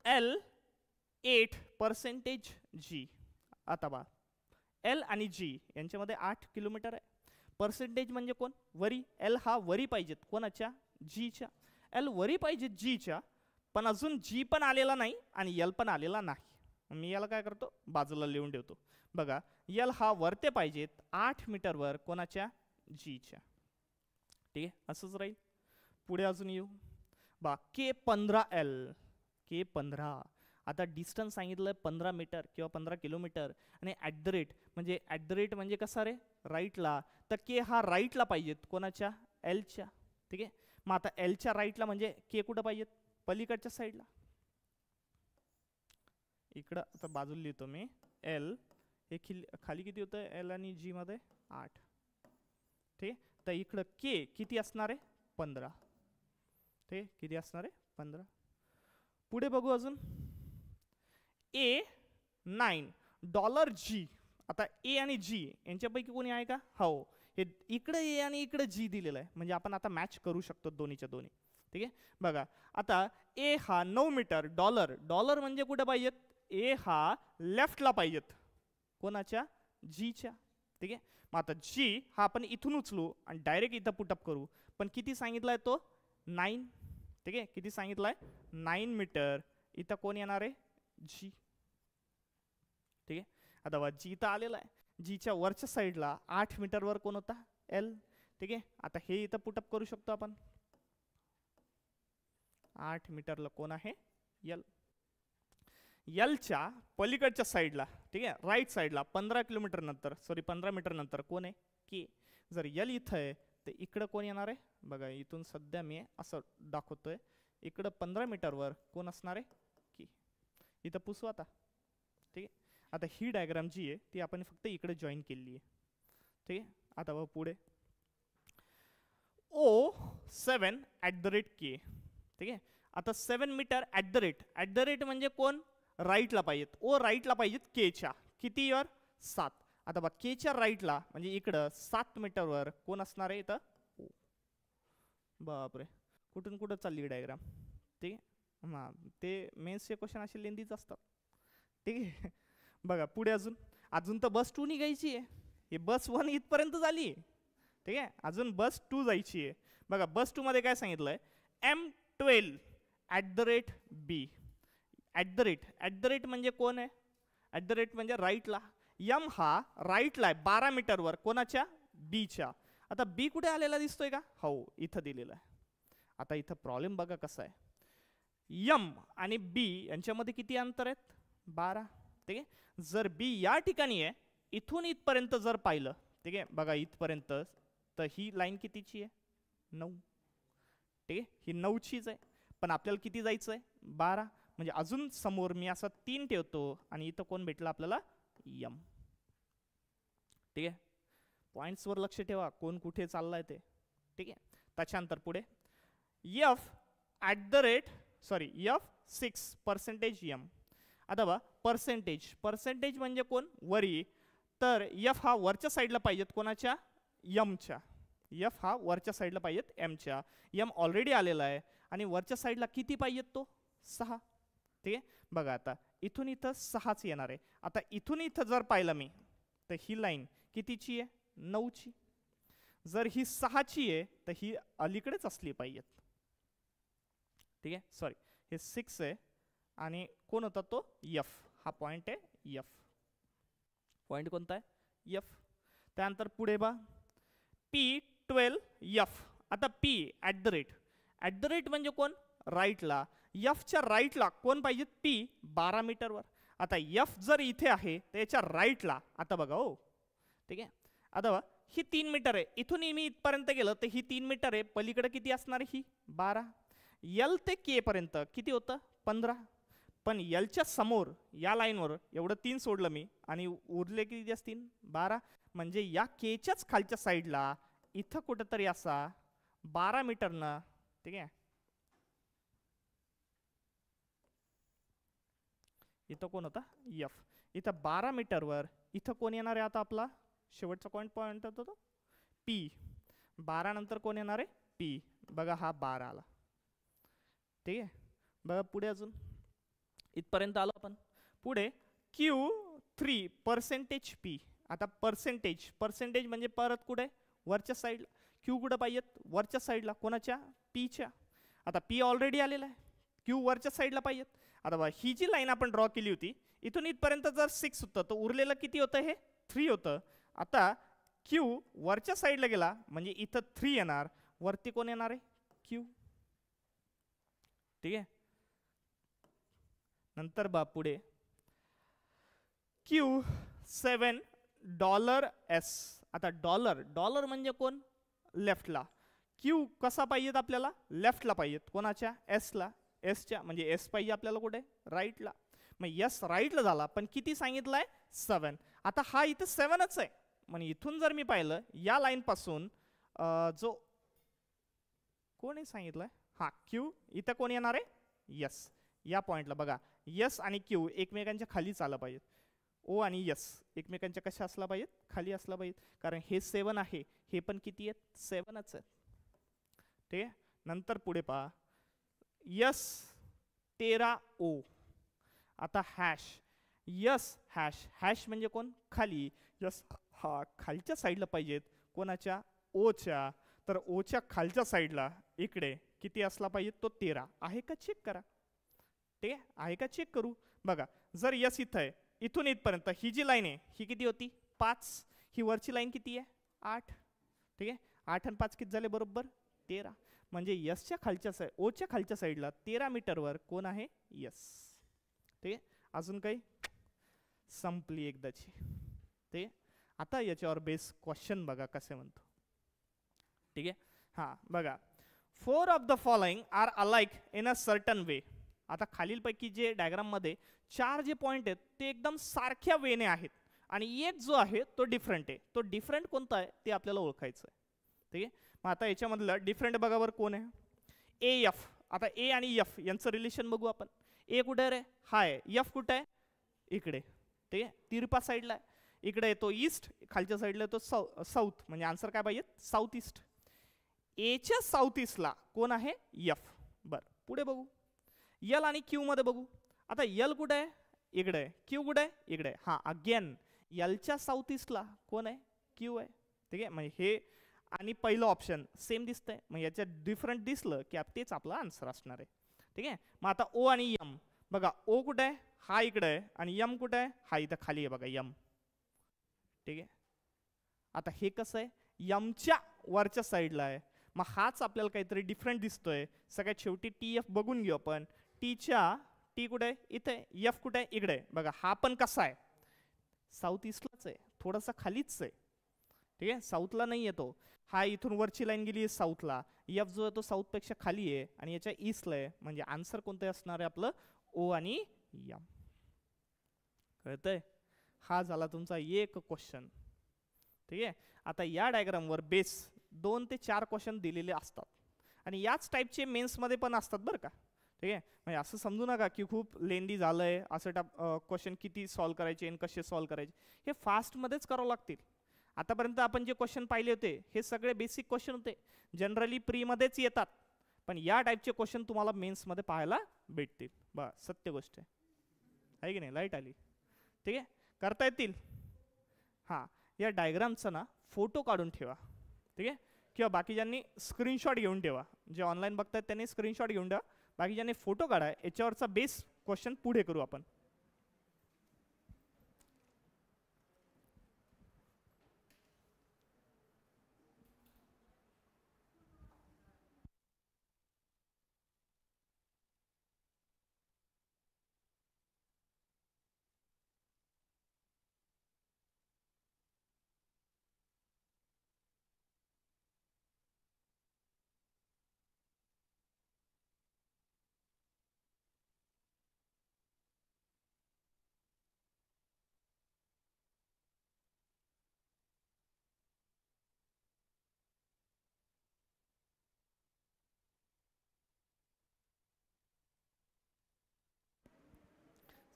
[SPEAKER 1] L8% G. आता बा एल आणि जी यांच्यामध्ये 8 किलोमीटर आहे. पर्सेंटेज म्हणजे कोण, वरी. एल हा वरी पाहिजेत कोणाच्या, जीच्या. एल वरी पाहिजे जीच्या, पण अजून जी पण आलेला नाही आणि एल पण आलेला नाही. मी याला काय करतो, बाजूला लिहून ठेवतो. बघा एल हा वरते पाहिजेत 8 मीटरवर कोणाच्या, जीच्या. ठीक आहे, असंच राहील. पुढे अजून येऊ बा, K15L. K15 आता डिस्टन्स सांगितलं 15 मीटर किंवा 15 किलोमीटर, आणि ॲट द रेट म्हणजे कसा रे, राईटला. तर के हा राईटला पाहिजेत कोणाच्या, एलच्या. ठीक आहे, मग आता एलच्या राईटला म्हणजे के कुठं पाहिजेत, पलीकडच्या साईडला. इकडं आता बाजूला लिहितो मी. एल हे खाली किती होतं एल आणि जी मध्ये, 8. ठीक आहे, तर इकडं के किती असणार आहे, 15. ठीक आहे, किती असणार आहे, 15. पुढे बघू अजून. $9 आता ए आणि जी यांच्यापैकी कोणी आहे का, हो. हे इकडे ए आणि इकडे जी दिलेलं आहे, म्हणजे आपण आता मॅच करू शकतो दोन्हीच्या दोन्ही. ठीक आहे, बघा आता ए हा 9 मीटर, डॉलर म्हणजे कुठे पाहिजेत, ए हा लेफ्टला पाहिजेत कोणाच्या, जीच्या. ठीक आहे, मग आता जी हा आपण इथून उचलू आणि डायरेक्ट इथं पुटअप करू. पण किती सांगितलाय तो, 9. ठीक आहे, किती सांगितलाय, 9 मीटर. इथं कोण येणार आहे, जी. ठीक आहे, आता जी तर आलेला आहे, जीच्या वरच्या साईडला 8 मीटरवर कोण होता, एल. ठीक आहे, आता हे इथं पुटअप करू शकतो आपण. 8 मीटरला कोण आहे, एल. एलच्या पलीकडच्या साईडला, ठीक आहे, राईट साईडला 15 मीटर नंतर कोण आहे, के. जर एल इथं आहे तर इकडं कोण येणार आहे, बघा इथून सध्या मी असं दाखवतोय, इकडं 15 मीटरवर कोण असणार आहे, के. इथं पुसू आता. ठीक आहे, आता ही डायग्राम जी आहे ती आपण फक्त इकडे जॉईन केली आहे. ठीक आहे, आता बघ पुढे. O7 @K. ठीक आहे, आता 7 मीटर ॲट द रेट म्हणजे कोण, राईटला पाहिजेत, ओ राईटला पाहिजेत केच्या. किती वर, 7. आता बघ केच्या राईटला म्हणजे इकडं 7 मीटरवर कोण असणार आहे इथं, ओ. बापरे, कुठून कुठं चालली डायग्राम. ठीक आहे, हां ते मेन्सचे क्वेश्चन असे लेंदीच असतात. ठीक आहे, बघा पुढे अजून तर बस 2 निघायची आहे. हे बस 1 इथपर्यंत झाली. ठीक आहे, अजून बस 2 जायची आहे. बघा बस 2 मध्ये काय सांगितलंय, M12 @B. At the rate म्हणजे कोण आहे, ॲट द रेट म्हणजे राईटला. एम हा राईटला आहे 12 मीटरवर कोणाच्या, बीच्या. आता बी कुठे आलेला दिसतोय का, हो इथं दिलेला आहे. आता इथं प्रॉब्लेम बघा कसा आहे, एम आणि बी यांच्यामध्ये किती अंतर आहेत, 12. ठीक आहे, जर बी या ठिकाणी आहे, इथून इथपर्यंत जर पाहिलं, ठीक आहे बघा इथपर्यंत, तर ही लाईन कितीची आहे, 9. ठीक आहे, ही 9चीच आहे, पण आपल्याला किती जायचं आहे, 12. म्हणजे अजून समोर मी असा 3 ठेवतो आणि इथं कोण भेटला आपल्याला, एम. ठीक आहे, पॉइंट्सवर लक्ष ठेवा, कोण कुठे चाललाय ते. ठीक आहे, त्याच्यानंतर पुढे F6% M. आता बा पर्सेंटेज म्हणजे कोण, वरी. तर एफ हा वरच्या साईडला पाहिजेत कोणाच्या, एमच्या. एफ हा वरच्या साईडला पाहिजेत एमच्या. एम ऑलरेडी आलेला आहे आणि वरच्या साईडला किती पाहिजेत तो, 6. ठीक आहे, बघा आता इथून इथं 6च येणार आहे. आता इथून इथं जर पाहिलं मी, तर ही लाईन कितीची आहे, 9ची. जर ही 6ची आहे तर ही अलीकडेच असली पाहिजेत. ठीक आहे, सॉरी हे 6 आहे आणि कोण होता तो, एफ. हा पॉइंट आहे एफ. पॉइंट कोणता आहे, एफ. त्यानंतर पुढे बा P12F. आता P ॲट द रेट म्हणजे कोण, राईटला. एफच्या राईटला कोण पाहिजे, P 12 मीटरवर. आता एफ जर इथे आहे तर याच्या राईटला, आता बघा हो. ठीक आहे, आता बघा ही 3 मीटर आहे, इथून मी इथपर्यंत गेलं तर ही 3 मीटर आहे, पलीकडे किती असणार ही, 12. एल ते के पर्यंत किती होतं, 15. पण एलच्या समोर या लाईनवर एवढं 3 सोडलं मी आणि उरले किती असतील, 12. म्हणजे या केच्याच खालच्या साईडला इथं कुठंतरी असा 12 मीटरनं, ठीक आहे इथं कोण होता एफ. इथं 12 मीटरवर इथं कोण येणार आहे आता आपला शेवटचा पॉईंट होता तो पी. 12 नंतर कोण येणार आहे पी. बघा हा 12 आला. ठीक आहे. बघा पुढे अजून इथपर्यंत आलो आपण. पुढे Q3 पी. आता पर्सेंटेज म्हणजे परत कुठे वरच्या साईडला. क्यू कुठं पाहिजेत वरच्या साईडला कोणाच्या पीच्या. आता पी ऑलरेडी आलेला आहे. क्यू वरच्या साईडला पाहिजेत. आता बघा ही जी लाईन आपण ड्रॉ केली होती इथून इथपर्यंत जर 6 होतं तर उरलेलं किती होतं हे 3 होतं. आता क्यू वरच्या साईडला गेला म्हणजे इथं 3 येणार. वरती कोण येणार आहे क्यू. ठीक आहे. नंतर बा पुढे $7. आता डॉलर म्हणजे कोण लेफ्टला. क्यू कसा पाहिजेत आपल्याला लेफ्टला पाहिजेत कोणाच्या एसला. एसच्या म्हणजे एस पाहिजे आपल्याला कुठे राईटला. मग यस राईटला झाला पण किती सांगितलंय 7. आता हा इथं 7च आहे. म्हणजे इथून जर मी पाहिलं या लाईन पासून जो कोणी सांगितलंय हा क्यू इथं कोण येणार आहे यस. या पॉइंटला बघा यस आणि क्यू एकमेकांच्या खालीच आलं पाहिजेत. ओ आणि यस एकमेकांच्या कशा असला पाहिजेत खाली असला पाहिजेत. कारण हे 7 आहे हे पण किती आहेत 7च आहेत. ठीक आहे. नंतर पुढे पहा यस 13O. आता हॅश यस हॅश म्हणजे कोण खाली. यस हा खालच्या साईडला पाहिजेत कोणाच्या ओच्या. तर ओच्या खालच्या साईडला इकडे किती असला पाहिजे तो 13 आहे का चेक करा. ठीक आहे आहे का चेक करू. बघा जर यस इथं आहे इथून इथपर्यंत ही जी लाईन आहे ही किती होती 5. ही वरची लाईन किती आहे 8. ठीक आहे 8 आणि 5 किती झाले बरोबर 13. म्हणजे यसच्या खालच्या ओच्या खालच्या साईडला 13 मीटरवर कोण आहे यस. ठीक आहे. अजून काही संपली एकदाची. ते आता याच्यावर बेस क्वेश्चन बघा कसे म्हणतो. ठीक आहे. हां बघा 4 of the following are alike in a certain way. आता खालीलपैकी जे डायग्राममध्ये 4 जे पॉईंट आहेत ते एकदम सारख्या वेने आहेत आणि एक जो आहे तो डिफरंट आहे. तो डिफरंट कोणता आहे ते आपल्याला ओळखायचं आहे. ठीक आहे. मग आता याच्यामधलं डिफरंट बघावर कोण आहे ए एफ. आता ए आणि एफ यांचं रिलेशन बघू आपण. ए कुठे रे हा आहे. एफ कुठे आहे इकडे. ठीक आहे तिरपा साईडला आहे. इकडे येतो ईस्ट खालच्या साईडला येतो साऊथ म्हणजे आन्सर काय पाहिजे साऊथ ईस्ट. एच्या साऊथ ईस्टला कोण आहे एफ. बरं पुढे बघू यल आणि क्यू मध्ये बघू. आता यल कुठे आहे इकडे आहे. क्यू कुठे आहे इकडे. हां अगेन यलच्या साऊथ ईस्टला कोण आहे क्यू आहे. ठीक आहे म्हणजे हे आणि पहिलं ऑप्शन सेम दिसतंय. मग याच्यात डिफरंट दिसलं की तेच आपलं आन्सर असणार आहे. ठीक आहे. मग आता ओ आणि यम बघा ओ कुठे आहे हा इकडे आहे आणि यम कुठे आहे हा इथं खाली आहे बघा यम. ठीक आहे. आता हे कसं आहे यमच्या वरच्या साईडला आहे. मग हाच आपल्याला काहीतरी डिफरंट दिसतोय. सगळ्यात शेवटी टी एफ बघून घेऊ आपण. टी कुठे आहे इथे. एफ कुठे आहे इकडे. बघा हा पण कसा आहे साऊथ ईस्टलाच आहे थोडासा खालीच आहे. ठीक आहे साऊथला नाही येतो. हा इथून वरची लाईन गेली आहे साऊथला. एफ जो आहे तो साऊथपेक्षा खाली आहे आणि याच्या ईस्टला आहे. म्हणजे आन्सर कोणतं असणार आहे आपलं ओ आणि यम. कळतंय. हा झाला तुमचा एक क्वेश्चन. ठीक आहे. आता या डायग्रामवर बेस 2 ते 4 क्वेश्चन दिलेले असतात आणि याच टाईपचे मेन्समध्ये पण असतात बरं का. ठीक आहे. म्हणजे असं समजू नका की खूप लेंदी झालंय असं क्वेश्चन किती सॉल्व्ह करायचे आणि कसे सॉल्व्ह करायचे. हे फास्टमध्येच करावं लागतील. आतापर्यंत आपण जे क्वेश्चन पाहिले होते हे सगळे बेसिक क्वेश्चन होते. जनरली प्रीमध्येच येतात पण या टाईपचे क्वेश्चन तुम्हाला मेन्समध्ये पाहायला भेटतील. बस सत्य गोष्ट आहे की नाही. लाईट आली. ठीक आहे करता येतील. हां या डायग्रामचा ना फोटो काढून ठेवा. ठीक आहे किंवा बाकीच्यांनी स्क्रीनशॉट घेऊन ठेवा. जे ऑनलाईन बघतायत त्यांनी स्क्रीनशॉट घेऊन ठेवा. बाकीच्यांनी फोटो काढा. याच्यावरचा बेस क्वेश्चन पुढे करू आपण.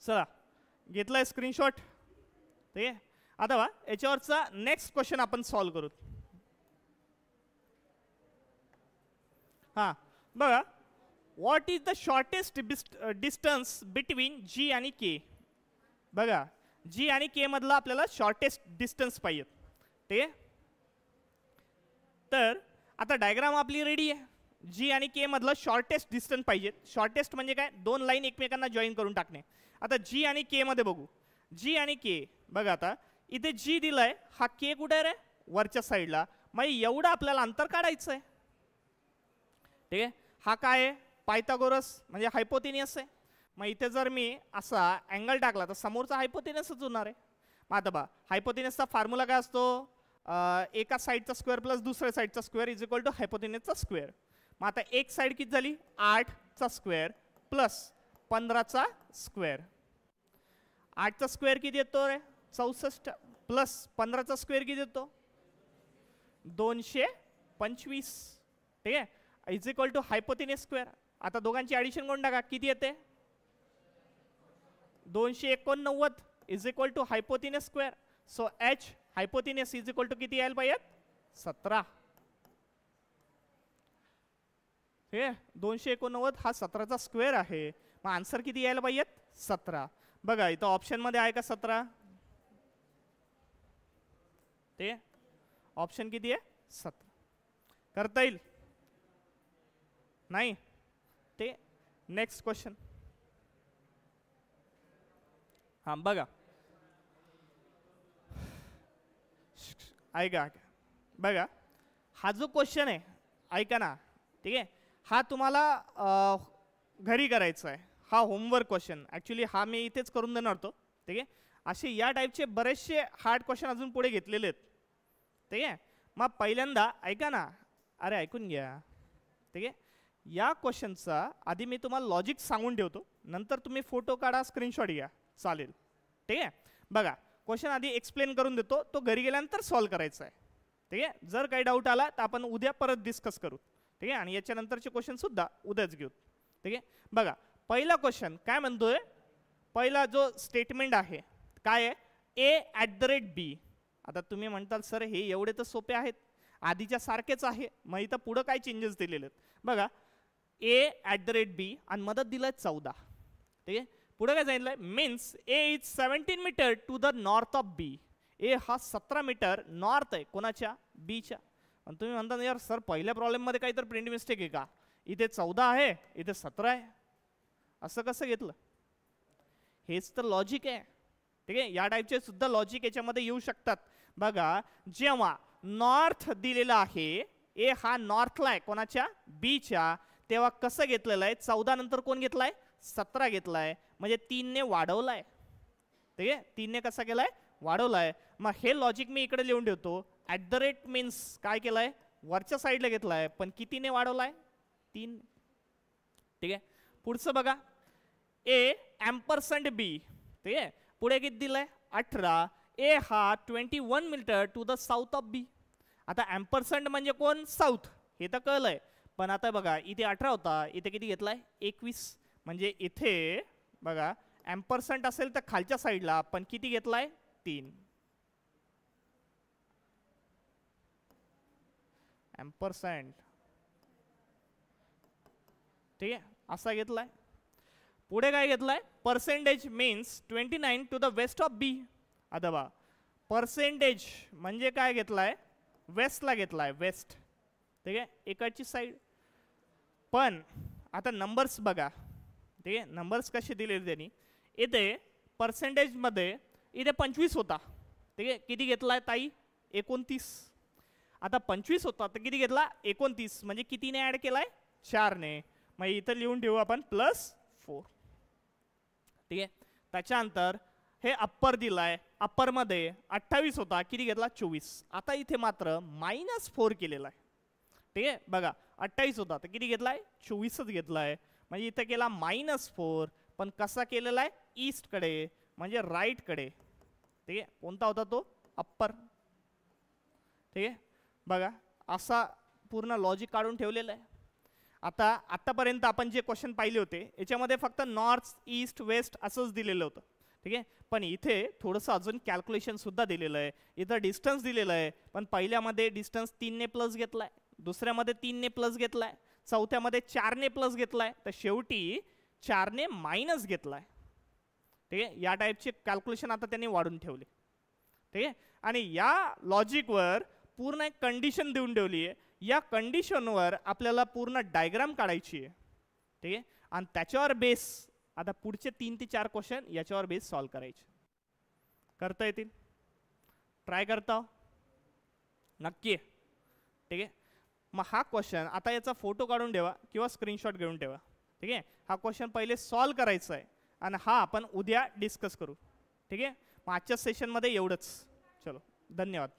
[SPEAKER 1] चला घेतलाय स्क्रीनशॉट? ठीक आहे. आता बा याच्यावरचा नेक्स्ट क्वेश्चन आपण सॉल्व करू. हां बघा, what is the shortest distance between G आणि के. बघा जी आणि के मधला आपल्याला शॉर्टेस्ट डिस्टन्स पाहिजे. ठीक आहे. तर आता डायग्राम आपली रेडी आहे. जी आणि के मधलं शॉर्टेस्ट डिस्टन्स पाहिजे. शॉर्टेस्ट म्हणजे काय, दोन लाईन एकमेकांना जॉईन करून टाकणे. आता जी आणि के मध्ये बघू. जी आणि के बघा, आता इथे जी दिलाय, हा के कुठे आहे रे, वरच्या साईडला. मग एवढं आपल्याला अंतर काढायचं आहे. ठीक आहे. हा काय आहे, पायथागोरस म्हणजे हायपोथिनियस आहे. मग इथे जर मी असा अँगल टाकला तर समोरचा हायपोथिनियसच होणार आहे. मग आता बा हायपोथिनियसचा फॉर्म्युला काय असतो, एका साईडचा स्क्वेअर प्लस दुसऱ्या साईडचा स्क्वेअर इज इक्वल टू हायपोथिनियसचा स्क्वेअर. मग आता एक साईड किती झाली, 8चा स्क्वेअर प्लस 15चा स्क्वेअर. 8चा स्क्वेअर किती येतो रे, 64 प्लस 15चा स्क्वेअर किती येतो, 225. ठीक आहे. Is equal to hypotenuse square. आता दोघांची ॲडिशन करून टाका, किती येते, 289 is equal to hypotenuse square. So H hypotenuse is equal to किती यायला पाहिजे, 17. हे 289 हा 17चा स्क्वेअर आहे. मग आन्सर किती यायला पाहिजे, 17. बघा इथं ऑप्शन मध्ये आहे का 17, ते ऑप्शन किती आहे, 17. करता येईल नाही. ते नेक्स्ट क्वेश्चन. हा बघा, ऐका बघा, हा जो क्वेश्चन आहे ऐका ना. ठीक आहे. हा तुम्हाला घरी करायचा आहे. हा होमवर्क क्वेश्चन. ॲक्च्युली हा मी इथेच करून देणार होतो. ठीक आहे. असे या टाईपचे बरेचसे हार्ड क्वेश्चन अजून पुढे घेतलेले आहेत. ठीक आहे. मग पहिल्यांदा ऐका ना, अरे ऐकून घ्या. ठीक आहे. या क्वेश्चनचा आधी मी तुम्हाला लॉजिक सांगून ठेवतो, नंतर तुम्ही फोटो काढा, स्क्रीनशॉट घ्या, चालेल. ठीक आहे. बघा क्वेश्चन आधी एक्सप्लेन करून देतो, तो घरी गेल्यानंतर सॉल्व करायचा आहे. ठीक आहे. जर काही डाऊट आला तर आपण उद्या परत डिस्कस करू. ठीक आहे. आणि याच्यानंतरचे क्वेश्चन सुद्धा उद्याच घेऊ. ठीक आहे. बघा पहिला क्वेश्चन काय म्हणतोय, पहिला जो स्टेटमेंट आहे काय आहे, a@b. आता तुम्ही म्हणताल सर हे एवढे तर सोपे आहेत, आधीच्या सारखेच आहे, मग इथं पुढं काय चेंजेस दिलेले आहेत. बघा a@b आणि मदत दिलाय 14. ठीक आहे. पुढे काय सांगितलंय, means a is 17 metre to the north of b. A हा 17 मीटर नॉर्थ आहे कोणाच्या, बीच्या. आणि तुम्ही म्हणता यार सर पहिल्या प्रॉब्लेम मध्ये काहीतरी प्रिंट मिस्टेक आहे का, इथे 14 आहे इथे 17 आहे, असं कसं घेतलं. हेच तर लॉजिक आहे. ठीक आहे. या टाईपचे सुद्धा लॉजिक याच्यामध्ये येऊ शकतात. बघा जेव्हा नॉर्थ दिलेला आहे, ए हा नॉर्थला आहे कोणाच्या, बीच्या, तेव्हा कसं घेतलेलं आहे, 14 नंतर कोण घेतलाय, 17 घेतलाय, म्हणजे 3ने वाढवलाय. ठीक आहे. 3ने कसा केलाय, वाढवलाय. मग हे लॉजिक मी इकडे लिहून ठेवतो. @ मीन्स काय केलंय, वरच्या साईडला घेतलाय, पण कितीने वाढवलाय, 3. ठीक आहे. पुढचं बघा, ए एम्परसँड बी. ठीक आहे. पुढे किती दिलंय, 18. ए हा 21 metre to the south of B. आता एम्परसँड म्हणजे कोण, साऊथ, हे तर कळलंय. पण आता बघा इथे 18 होता, इथे किती घेतलाय, 21. म्हणजे इथे बघा एम्परसँड असेल तर खालच्या साईडला, पण किती घेतलाय, 3. एम्परसँड. ठीक आहे. असा घेतलाय. पुढे काय घेतलाय, percentage means 29 to the west of B. आता बा पर्सेंटेज म्हणजे काय घेतलाय, वेस्टला घेतलाय, वेस्ट. ठीक आहे. इकडची साईड. पण आता नंबर्स बघा. ठीक आहे. नंबर्स कसे दिले त्यांनी, इथे पर्सेंटेज मध्ये इथे 25 होता. ठीक आहे. किती घेतलाय ताई, 29. आता 25 होता तर किती घेतला, 29. म्हणजे कितीने ऍड केलाय, 4ने. मग इथं लिहून ठेवू आपण +4. ठीक आहे. त्याच्यानंतर हे अप्पर दिलाय, अप्पर मध्ये 28 होता, किती घेतला, 24. आता इथे मात्र -4 केलेला आहे. ठीक आहे. बघा 28 होता तर किती घेतलाय, 24च घेतलाय. म्हणजे इथे केला -4, पण कसा केलेला आहे, ईस्ट कडे म्हणजे राईट कडे. ठीक आहे. कोणता होता तो, अप्पर. ठीक आहे. बघा असा पूर्ण लॉजिक काढून ठेवलेलं आहे. आता आतापर्यंत आपण जे क्वेश्चन पाहिले होते याच्यामध्ये फक्त नॉर्थ, ईस्ट, वेस्ट असंच दिलेलं होतं. ठीक आहे. पण इथे थोडंसं अजून कॅल्क्युलेशन सुद्धा दिलेलं आहे. इथं डिस्टन्स दिलेलं आहे, पण पहिल्यामध्ये डिस्टन्स 3 ने प्लस घेतलाय, दुसऱ्यामध्ये 3 ने प्लस घेतलाय, चौथ्यामध्ये 4 ने प्लस घेतलाय, तर शेवटी 4 ने मायनस घेतलाय. ठीक आहे. या टाईपचे कॅल्क्युलेशन आता त्यांनी वाढून ठेवले. ठीक आहे. आणि या लॉजिकवर पूर्ण एक कंडिशन देऊन ठेवली आहे. या कंडिशनवर आपल्याला पूर्ण डायग्राम काढायची आहे. ठीक आहे. आणि त्याच्यावर बेस आता पुढचे 3 ते 4 क्वेश्चन याच्यावर बेस सॉल्व करायचे. करता येतील? ट्राय करता नक्की. ठीक आहे. मग हा क्वेश्चन आता याचा फोटो काढून ठेवा किंवा स्क्रीनशॉट घेऊन ठेवा. ठीक आहे. हा क्वेश्चन पहिले सॉल्व करायचा आहे आणि हा आपण उद्या डिस्कस करू. ठीक आहे. मग आजच्या सेशनमध्ये एवढंच. चलो, धन्यवाद.